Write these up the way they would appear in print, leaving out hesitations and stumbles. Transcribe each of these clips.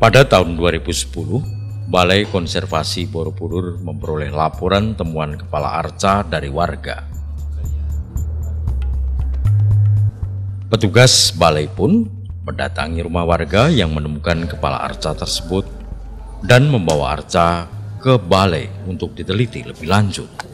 Pada tahun 2010, Balai Konservasi Borobudur memperoleh laporan temuan kepala arca dari warga. Petugas balai pun mendatangi rumah warga yang menemukan kepala arca tersebut dan membawa arca ke balai untuk diteliti lebih lanjut.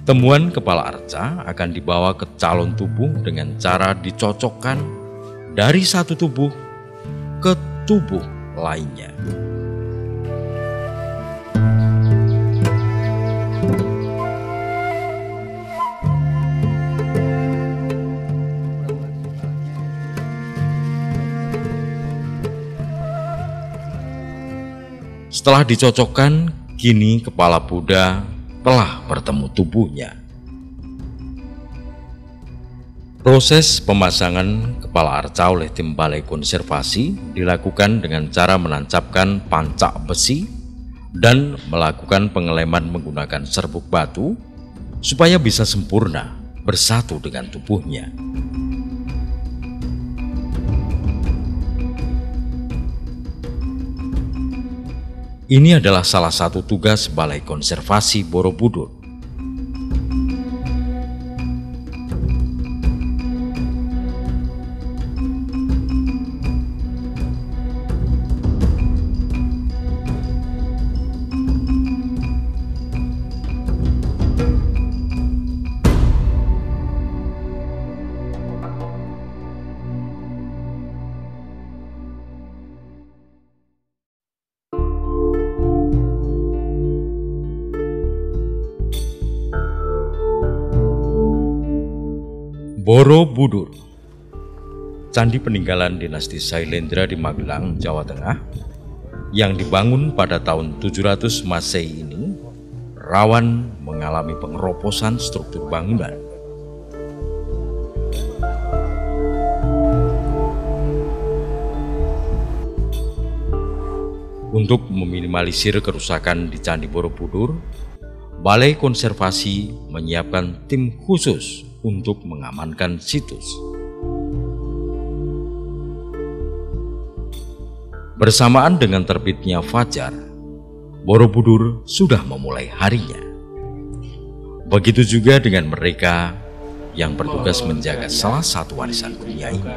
Temuan kepala arca akan dibawa ke calon tubuh dengan cara dicocokkan dari satu tubuh ke tubuh lainnya. Setelah dicocokkan, kini kepala Buddha telah bertemu tubuhnya. Proses pemasangan kepala arca oleh tim Balai Konservasi dilakukan dengan cara menancapkan pancak besi dan melakukan pengeleman menggunakan serbuk batu supaya bisa sempurna bersatu dengan tubuhnya. Ini adalah salah satu tugas Balai Konservasi Borobudur. Borobudur, candi peninggalan dinasti Sailendra di Magelang, Jawa Tengah, yang dibangun pada tahun 700 Masehi ini rawan mengalami pengeroposan struktur bangunan. Untuk meminimalisir kerusakan di Candi Borobudur, Balai Konservasi menyiapkan tim khusus untuk mengamankan situs. Bersamaan dengan terbitnya fajar, Borobudur sudah memulai harinya. Begitu juga dengan mereka yang bertugas menjaga salah satu warisan dunia ini.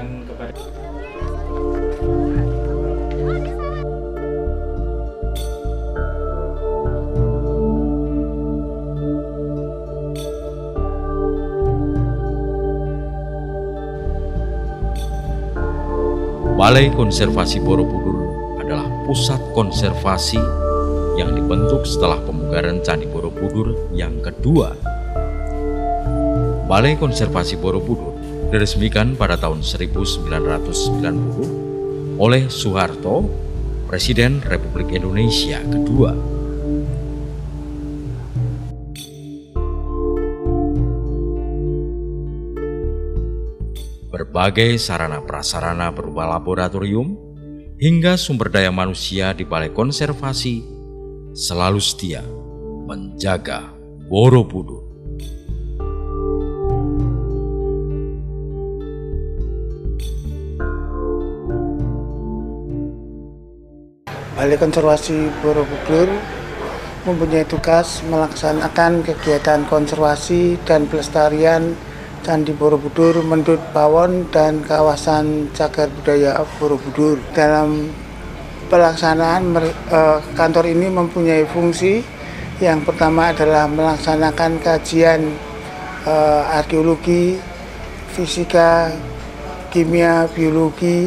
Balai Konservasi Borobudur adalah pusat konservasi yang dibentuk setelah pemugaran Candi Borobudur yang kedua. Balai Konservasi Borobudur diresmikan pada tahun 1990 oleh Soeharto, Presiden Republik Indonesia kedua. Berbagai sarana prasarana berupa laboratorium hingga sumber daya manusia di Balai Konservasi selalu setia menjaga Borobudur. Balai Konservasi Borobudur mempunyai tugas melaksanakan kegiatan konservasi dan pelestarian Candi Borobudur, Mendut Pawon, dan kawasan cagar budaya Borobudur. Dalam pelaksanaan kantor ini mempunyai fungsi yang pertama adalah melaksanakan kajian arkeologi, fisika, kimia, biologi,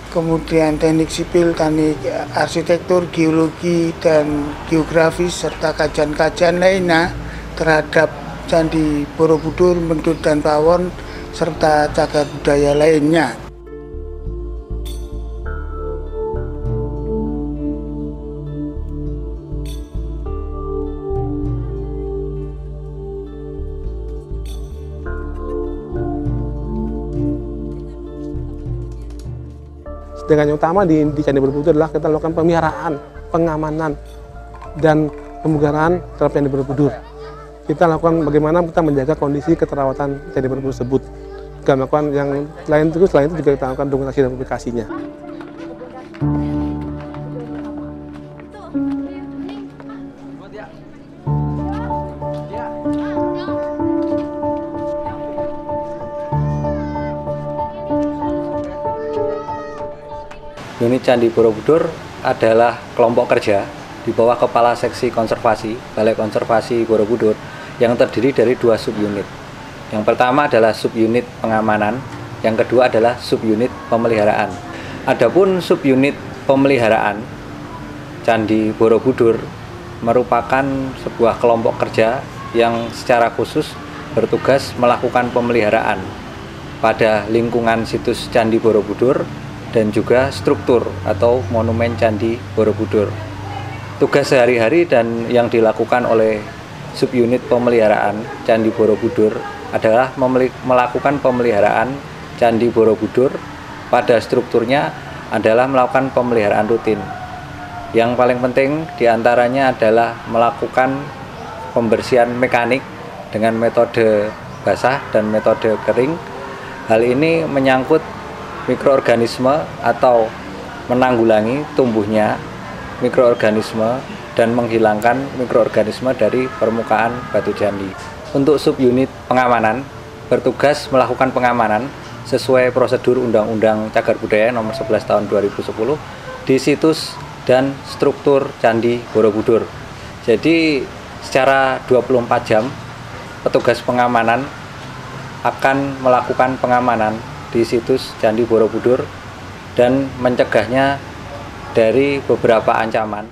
kemudian teknik sipil, teknik arsitektur, geologi, dan geografis, serta kajian-kajian lainnya terhadap Candi Borobudur, Mendut, dan Pawon, serta cagar budaya lainnya. Sedangkan yang utama di Candi Borobudur adalah kita lakukan pemeliharaan, pengamanan, dan pemugaran terhadap Candi Borobudur. Kita lakukan bagaimana kita menjaga kondisi keterawatan Candi Borobudur tersebut. Kita melakukan yang selain itu juga kita lakukan dokumentasi dan publikasinya. Unit Candi Borobudur adalah kelompok kerja di bawah Kepala Seksi Konservasi Balai Konservasi Borobudur yang terdiri dari 2 subunit. Yang pertama adalah subunit pengamanan, yang kedua adalah subunit pemeliharaan. Adapun subunit pemeliharaan Candi Borobudur merupakan sebuah kelompok kerja yang secara khusus bertugas melakukan pemeliharaan pada lingkungan situs Candi Borobudur dan juga struktur atau monumen Candi Borobudur. Tugas sehari-hari dan yang dilakukan oleh subunit pemeliharaan Candi Borobudur adalah melakukan pemeliharaan Candi Borobudur. Pada strukturnya adalah melakukan pemeliharaan rutin. Yang paling penting diantaranya adalah melakukan pembersihan mekanik dengan metode basah dan metode kering. Hal ini menyangkut mikroorganisme atau menanggulangi tumbuhnya mikroorganisme dan menghilangkan mikroorganisme dari permukaan batu candi. Untuk subunit pengamanan bertugas melakukan pengamanan sesuai prosedur Undang-Undang Cagar Budaya Nomor 11 Tahun 2010 di situs dan struktur Candi Borobudur. Jadi secara 24 jam petugas pengamanan akan melakukan pengamanan di situs Candi Borobudur dan mencegahnya dari beberapa ancaman.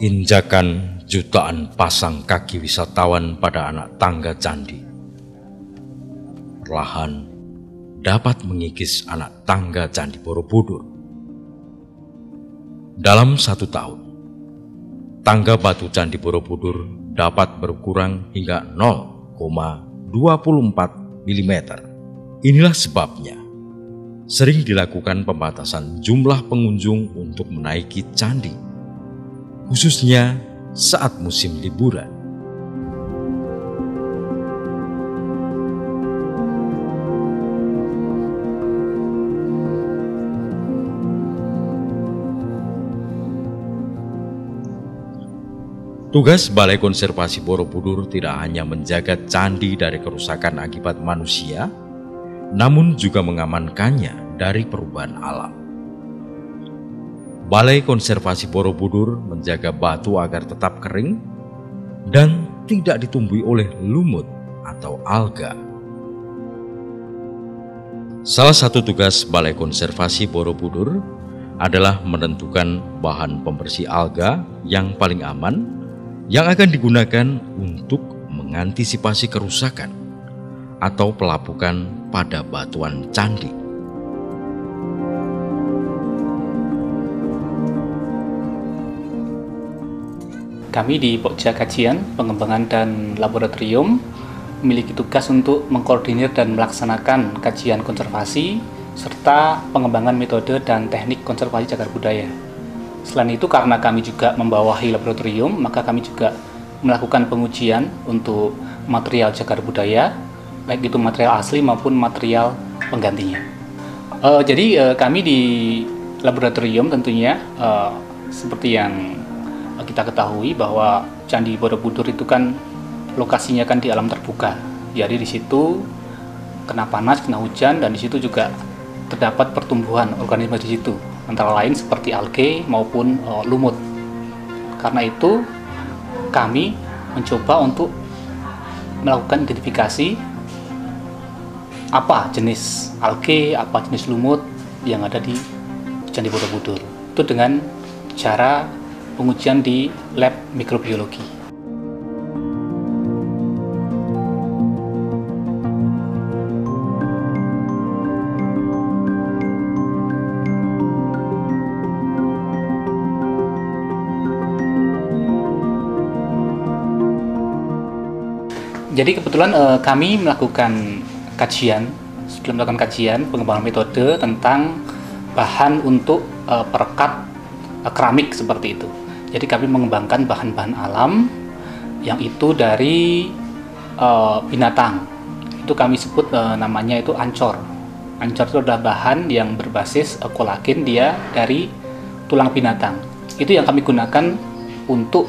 Injakan jutaan pasang kaki wisatawan pada anak tangga candi perlahan dapat mengikis anak tangga Candi Borobudur. Dalam 1 tahun, tangga batu Candi Borobudur dapat berkurang hingga 0,24 mm. Inilah sebabnya sering dilakukan pembatasan jumlah pengunjung untuk menaiki candi, khususnya saat musim liburan. Tugas Balai Konservasi Borobudur tidak hanya menjaga candi dari kerusakan akibat manusia, namun juga mengamankannya dari perubahan alam. Balai Konservasi Borobudur menjaga batu agar tetap kering dan tidak ditumbuhi oleh lumut atau alga. Salah satu tugas Balai Konservasi Borobudur adalah menentukan bahan pembersih alga yang paling aman yang akan digunakan untuk mengantisipasi kerusakan atau pelapukan pada batuan candi. Kami di Pokja Kajian, Pengembangan dan Laboratorium memiliki tugas untuk mengkoordinir dan melaksanakan kajian konservasi serta pengembangan metode dan teknik konservasi cagar budaya. Selain itu, karena kami juga membawahi laboratorium, maka kami juga melakukan pengujian untuk material cagar budaya, baik itu material asli maupun material penggantinya. Jadi kami di laboratorium tentunya seperti yang kita ketahui bahwa Candi Borobudur itu kan lokasinya kan di alam terbuka. Jadi di situ kena panas, kena hujan, dan di situ juga terdapat pertumbuhan organisme di situ, antara lain seperti algae maupun lumut. Karena itu kami mencoba untuk melakukan identifikasi apa jenis algae, apa jenis lumut yang ada di Candi Borobudur. Itu dengan cara pengujian di lab mikrobiologi. Jadi kebetulan kami melakukan kajian, pengembangan metode tentang bahan untuk perekat keramik seperti itu. Jadi kami mengembangkan bahan-bahan alam yang itu dari binatang. Itu kami sebut namanya itu ancor. Ancor itu adalah bahan yang berbasis kolagen, dia dari tulang binatang. Itu yang kami gunakan untuk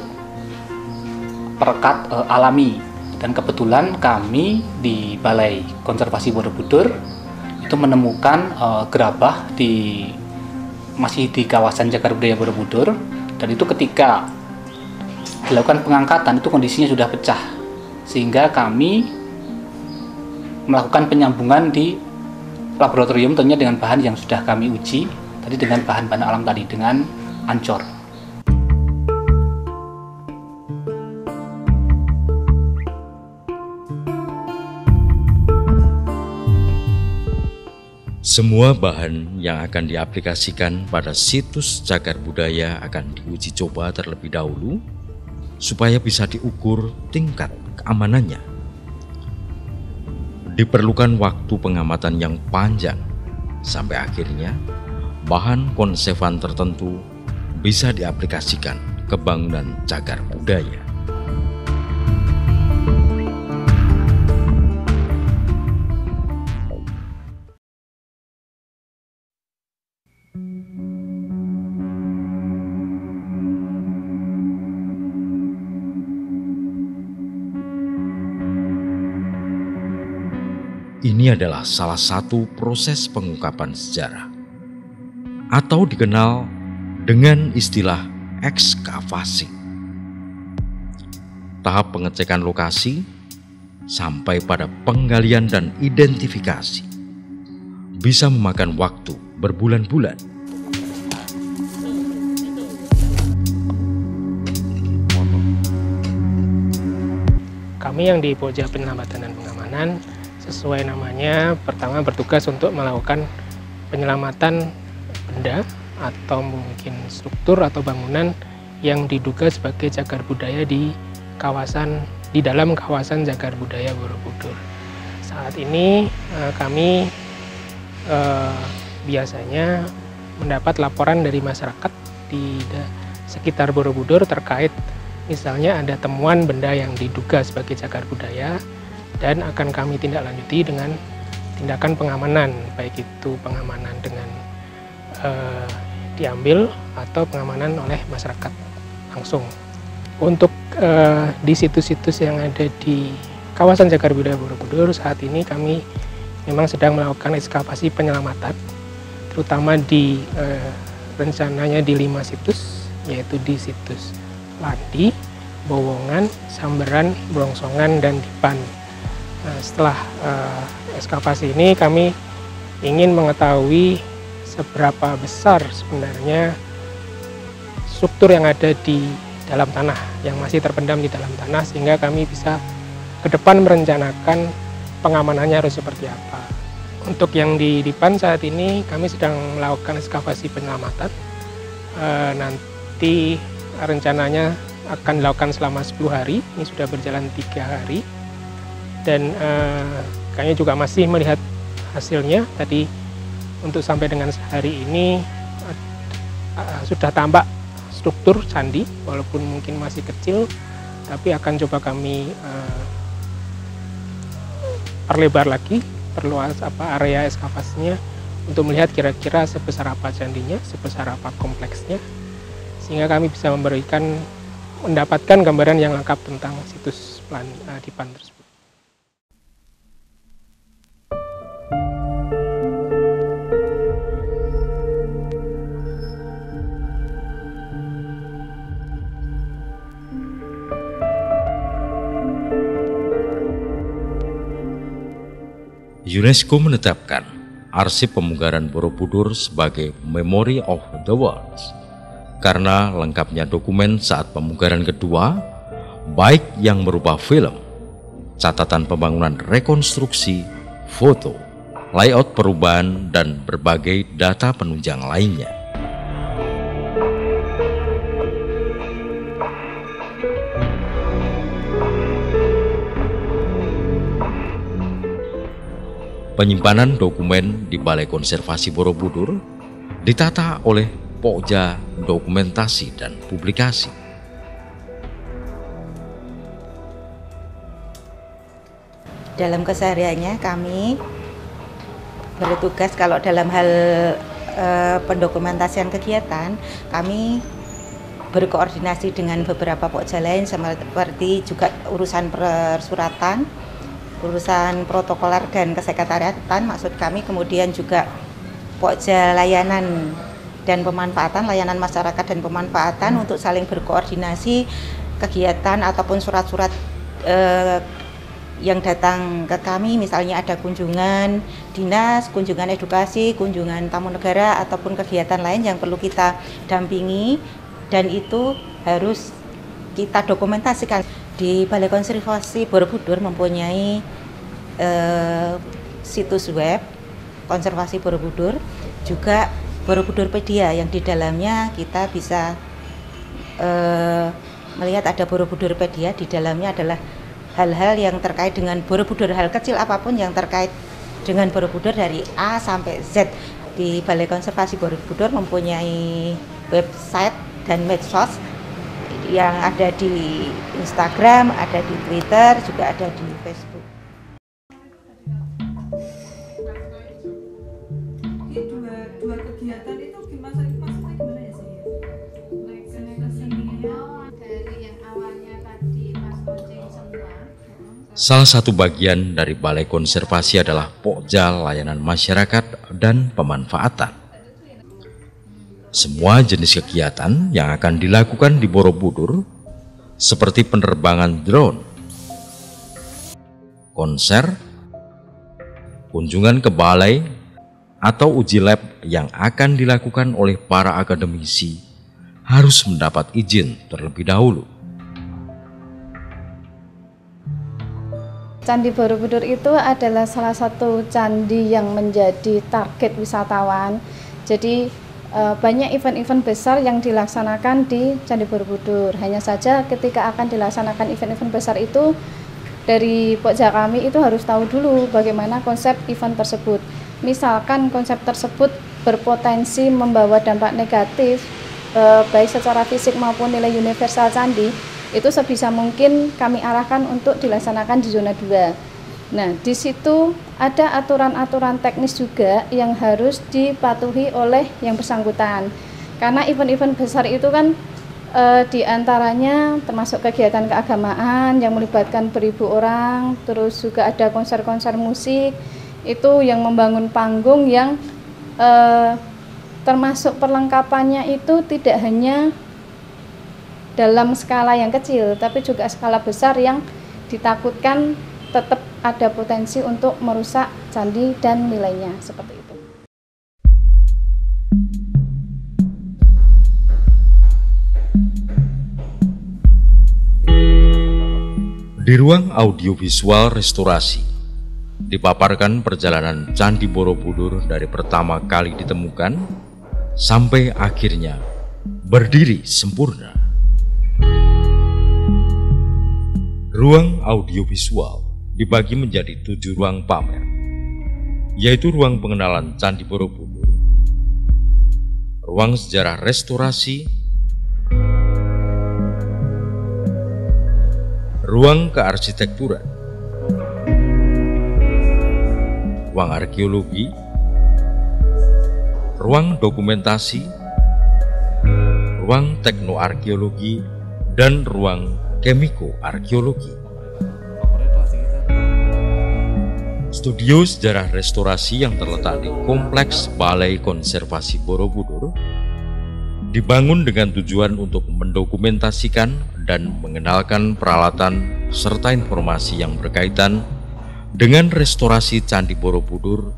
perekat alami. Dan kebetulan kami di Balai Konservasi Borobudur itu menemukan gerabah masih di kawasan Cagar Budaya Borobudur, dan itu ketika dilakukan pengangkatan itu kondisinya sudah pecah, sehingga kami melakukan penyambungan di laboratorium tentunya dengan bahan yang sudah kami uji tadi, dengan bahan-bahan alam tadi, dengan ancor. Semua bahan yang akan diaplikasikan pada situs Cagar Budaya akan diuji coba terlebih dahulu supaya bisa diukur tingkat keamanannya. Diperlukan waktu pengamatan yang panjang sampai akhirnya bahan konservan tertentu bisa diaplikasikan ke bangunan cagar budaya. Ini adalah salah satu proses pengungkapan sejarah, atau dikenal dengan istilah ekskavasi. Tahap pengecekan lokasi sampai pada penggalian dan identifikasi bisa memakan waktu berbulan-bulan. Kami yang di Pokja Penyelamatan dan Pengamanan, sesuai namanya, pertama bertugas untuk melakukan penyelamatan benda atau mungkin struktur atau bangunan yang diduga sebagai cagar budaya di dalam kawasan Cagar Budaya Borobudur. Saat ini kami biasanya mendapat laporan dari masyarakat di sekitar Borobudur terkait misalnya ada temuan benda yang diduga sebagai cagar budaya, dan akan kami tindak lanjuti dengan tindakan pengamanan, baik itu pengamanan dengan diambil atau pengamanan oleh masyarakat langsung. Untuk di situs-situs yang ada di kawasan Cagar Budaya Borobudur, saat ini kami memang sedang melakukan ekskavasi penyelamatan, terutama di rencananya di 5 situs, yaitu di situs Landi, Bowongan, Samberan, Blongsongan, dan Dipan. Nah, setelah ekskavasi ini kami ingin mengetahui seberapa besar sebenarnya struktur yang ada di dalam tanah, yang masih terpendam di dalam tanah, sehingga kami bisa ke depan merencanakan pengamanannya harus seperti apa. Untuk yang di Dipan saat ini kami sedang melakukan ekskavasi penyelamatan. Nanti rencananya akan dilakukan selama 10 hari, ini sudah berjalan 3 hari. Dan kami juga masih melihat hasilnya. Tadi untuk sampai dengan hari ini sudah tampak struktur candi, walaupun mungkin masih kecil, tapi akan coba kami perlebar lagi, perluas area ekskavasinya untuk melihat kira-kira sebesar apa candinya, sebesar apa kompleksnya, sehingga kami bisa mendapatkan gambaran yang lengkap tentang situs Dipan tersebut. UNESCO menetapkan arsip pemunggaran Borobudur sebagai Memory of the World karena lengkapnya dokumen saat pemunggaran kedua, baik yang berupa film, catatan pembangunan rekonstruksi, foto, layout perubahan, dan berbagai data penunjang lainnya. Penyimpanan dokumen di Balai Konservasi Borobudur ditata oleh Pokja Dokumentasi dan Publikasi. Dalam kesehariannya kami bertugas kalau dalam hal pendokumentasian kegiatan, kami berkoordinasi dengan beberapa pokja lain seperti juga urusan persuratan, urusan protokoler dan kesekretariatan maksud kami, kemudian juga pokja layanan dan pemanfaatan, layanan masyarakat dan pemanfaatan untuk saling berkoordinasi kegiatan ataupun surat-surat yang datang ke kami, misalnya ada kunjungan dinas, kunjungan edukasi, kunjungan tamu negara ataupun kegiatan lain yang perlu kita dampingi, dan itu harus kita dokumentasikan. Di Balai Konservasi Borobudur mempunyai situs web Konservasi Borobudur, juga Borobudurpedia yang di dalamnya kita bisa melihat ada Borobudurpedia. Di dalamnya adalah hal-hal yang terkait dengan Borobudur, hal kecil apapun yang terkait dengan Borobudur dari A sampai Z. Di Balai Konservasi Borobudur mempunyai website dan medsos yang ada di Instagram, ada di Twitter, juga ada di Facebook. Dua kegiatan itu maksudnya gimana ya sih? Dari yang awalnya tadi pas coaching semua. Salah satu bagian dari Balai Konservasi adalah Pokja Layanan Masyarakat dan Pemanfaatan. Semua jenis kegiatan yang akan dilakukan di Borobudur seperti penerbangan drone, konser, kunjungan ke balai, atau uji lab yang akan dilakukan oleh para akademisi harus mendapat izin terlebih dahulu. Candi Borobudur itu adalah salah satu candi yang menjadi target wisatawan. Jadi banyak event-event besar yang dilaksanakan di Candi Borobudur. Hanya saja ketika akan dilaksanakan event-event besar itu, dari Pokja kami itu harus tahu dulu bagaimana konsep event tersebut. Misalkan konsep tersebut berpotensi membawa dampak negatif baik secara fisik maupun nilai universal candi, itu sebisa mungkin kami arahkan untuk dilaksanakan di zona 2. Nah, di situ ada aturan-aturan teknis juga yang harus dipatuhi oleh yang bersangkutan. Karena event-event besar itu kan diantaranya termasuk kegiatan keagamaan yang melibatkan beribu orang, terus juga ada konser-konser musik, itu yang membangun panggung yang termasuk perlengkapannya itu tidak hanya dalam skala yang kecil, tapi juga skala besar yang ditakutkan tetap ada potensi untuk merusak candi dan nilainya, seperti itu. Di ruang audiovisual restorasi, dipaparkan perjalanan Candi Borobudur dari pertama kali ditemukan sampai akhirnya berdiri sempurna. Ruang audiovisual dibagi menjadi 7 ruang pamer, yaitu ruang pengenalan Candi Borobudur, ruang sejarah restorasi, ruang kearsitekturan, ruang arkeologi, ruang dokumentasi, ruang teknoarkeologi, dan ruang kemiko-arkeologi. Studio Sejarah Restorasi yang terletak di Kompleks Balai Konservasi Borobudur dibangun dengan tujuan untuk mendokumentasikan dan mengenalkan peralatan serta informasi yang berkaitan dengan restorasi Candi Borobudur,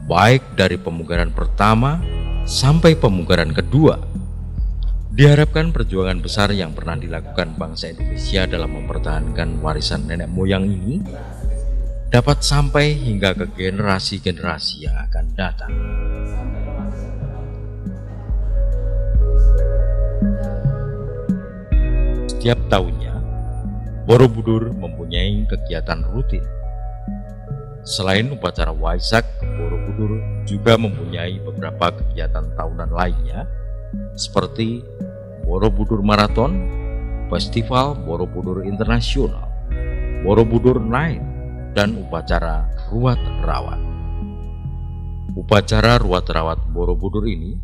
baik dari pemugaran pertama sampai pemugaran kedua. Diharapkan perjuangan besar yang pernah dilakukan bangsa Indonesia dalam mempertahankan warisan nenek moyang ini dapat sampai hingga ke generasi-generasi yang akan datang. Setiap tahunnya, Borobudur mempunyai kegiatan rutin, Selain upacara Waisak, Borobudur juga mempunyai beberapa kegiatan tahunan lainnya seperti Borobudur Marathon, Festival Borobudur Internasional, Borobudur Night, dan upacara Ruat Rawat. Upacara Ruat Rawat Borobudur ini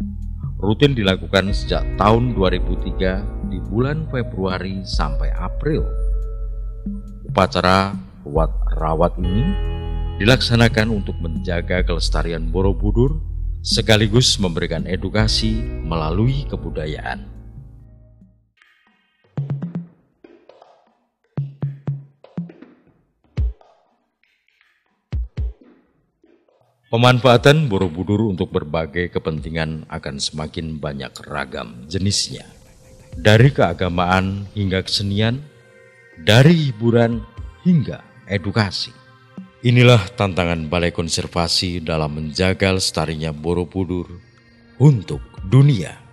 rutin dilakukan sejak tahun 2003 di bulan Februari sampai April. Upacara Ruat Rawat ini dilaksanakan untuk menjaga kelestarian Borobudur sekaligus memberikan edukasi melalui kebudayaan. Pemanfaatan Borobudur untuk berbagai kepentingan akan semakin banyak ragam jenisnya. Dari keagamaan hingga kesenian, dari hiburan hingga edukasi. Inilah tantangan Balai Konservasi dalam menjaga lestarinya Borobudur untuk dunia.